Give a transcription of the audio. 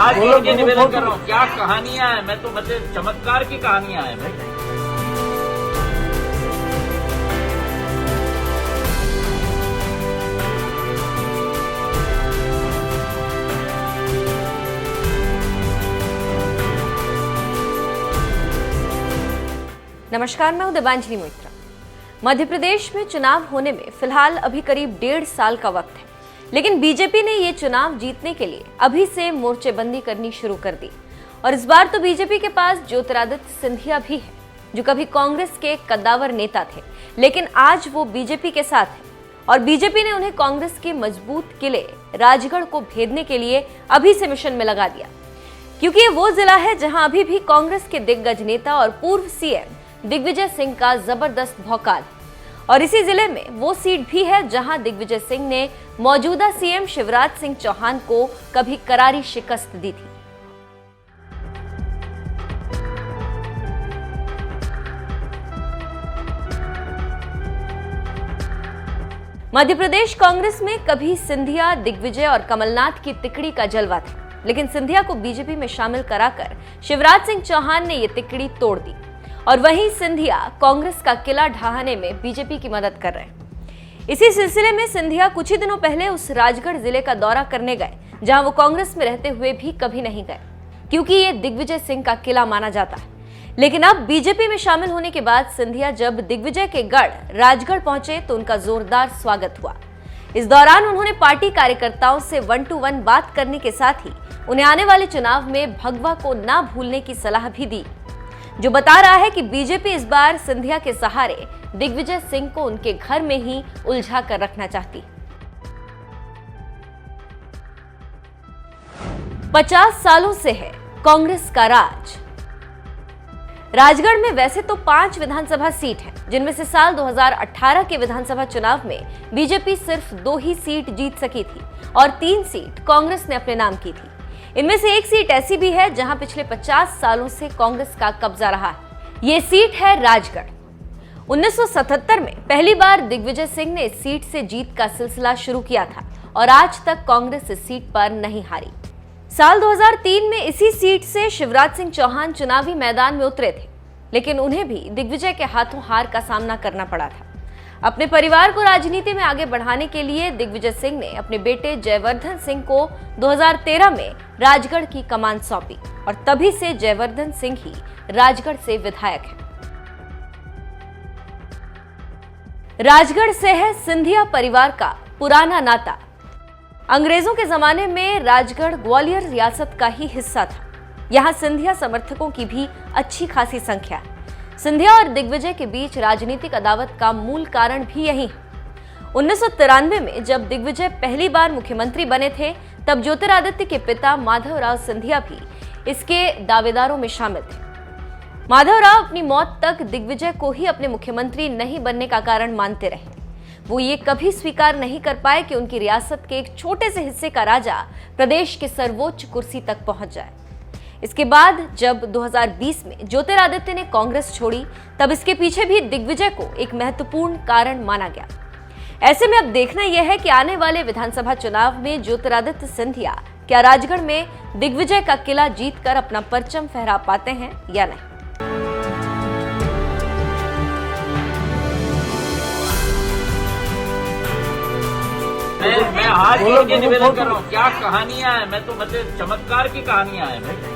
हाथ जोड़ के निवेदन कर रहा हूँ, क्या कहानियां हैं, मैं तो मतलब चमत्कार की कहानियां हैं भाई। नमस्कार, मैं हूं देवांजलि मोइत्रा। मध्य प्रदेश में चुनाव होने में फिलहाल अभी करीब 1.5 साल का वक्त है, लेकिन बीजेपी ने ये चुनाव जीतने के लिए अभी से मोर्चेबंदी करनी शुरू कर दी। और इस बार तो बीजेपी के पास ज्योतिरादित्य सिंधिया भी है, जो कभी कांग्रेस के कद्दावर नेता थे, लेकिन आज वो बीजेपी के साथ है। और बीजेपी ने उन्हें कांग्रेस के मजबूत किले राजगढ़ को भेदने के लिए अभी से मिशन में लगा दिया, क्योंकि ये वो जिला है जहां अभी भी कांग्रेस के दिग्गज नेता और पूर्व सीएम दिग्विजय सिंह का जबरदस्त भौकाल है। और इसी जिले में वो सीट भी है जहां दिग्विजय सिंह ने मौजूदा सीएम शिवराज सिंह चौहान को कभी करारी शिकस्त दी थी। मध्य प्रदेश कांग्रेस में कभी सिंधिया, दिग्विजय और कमलनाथ की तिकड़ी का जलवा था, लेकिन सिंधिया को बीजेपी में शामिल कराकर शिवराज सिंह चौहान ने ये तिकड़ी तोड़ दी। और वहीं सिंधिया कांग्रेस का किला ढहाने में बीजेपी की मदद कर रहे हैं। इसी सिलसिले में सिंधिया कुछ ही दिनों पहले उस राजगढ़ जिले का दौरा करने गए जहां वो कांग्रेस में रहते हुए भी कभी नहीं गए, क्योंकि ये दिग्विजय सिंह का किला माना जाता है। लेकिन अब बीजेपी में शामिल होने के बाद सिंधिया जब दिग्विजय के गढ़ राजगढ़ पहुंचे तो उनका जोरदार स्वागत हुआ। इस दौरान उन्होंने पार्टी कार्यकर्ताओं से 1-to-1 बात करने के साथ ही उन्हें आने वाले चुनाव में भगवा को ना भूलने की सलाह भी दी, जो बता रहा है कि बीजेपी इस बार सिंधिया के सहारे दिग्विजय सिंह को उनके घर में ही उलझा कर रखना चाहती। 50 सालों से है कांग्रेस का राज। राजगढ़ में वैसे तो 5 विधानसभा सीट हैं, जिनमें से साल 2018 के विधानसभा चुनाव में बीजेपी सिर्फ 2 ही सीट जीत सकी थी और 3 सीट कांग्रेस ने अपने नाम की थी। इनमें से एक सीट ऐसी भी है जहां पिछले 50 सालों से कांग्रेस का कब्जा रहा है। ये सीट है राजगढ़। 1977 में पहली बार दिग्विजय सिंह ने इस सीट से जीत का सिलसिला शुरू किया था और आज तक कांग्रेस इस सीट पर नहीं हारी। साल 2003 में इसी सीट से शिवराज सिंह चौहान चुनावी मैदान में उतरे थे, लेकिन उन्हें भी दिग्विजय के हाथों हार का सामना करना पड़ा था। अपने परिवार को राजनीति में आगे बढ़ाने के लिए दिग्विजय सिंह ने अपने बेटे जयवर्धन सिंह को 2013 में राजगढ़ की कमान सौंपी और तभी से जयवर्धन सिंह ही राजगढ़ से विधायक हैं। राजगढ़ से है सिंधिया परिवार का पुराना नाता। अंग्रेजों के जमाने में राजगढ़ ग्वालियर रियासत का ही हिस्सा था। यहाँ सिंधिया समर्थकों की भी अच्छी खासी संख्या है। सिंधिया और दिग्विजय के बीच राजनीतिक अदावत का मूल कारण भी यही है। 1993 में जब दिग्विजय पहली बार मुख्यमंत्री बने थे, तब ज्योतिरादित्य के पिता माधवराव सिंधिया भी इसके दावेदारों में शामिल थे। माधवराव अपनी मौत तक दिग्विजय को ही अपने मुख्यमंत्री नहीं बनने का कारण मानते रहे। वो ये कभी स्वीकार नहीं कर पाए कि उनकी रियासत के एक छोटे से हिस्से का राजा प्रदेश के सर्वोच्च कुर्सी तक पहुंच जाए। इसके बाद जब 2020 में ज्योतिरादित्य ने कांग्रेस छोड़ी, तब इसके पीछे भी दिग्विजय को एक महत्वपूर्ण कारण माना गया। ऐसे में अब देखना यह है कि आने वाले विधानसभा चुनाव में ज्योतिरादित्य सिंधिया क्या राजगढ़ में दिग्विजय का किला जीतकर अपना परचम फहरा पाते हैं या नहीं। मैं हाथ जोड़ के निवेदन कर रहा हूँ, क्या कहानियां हैं, मैं तो मतलब चमत्कार की कहानियां हैं भाई।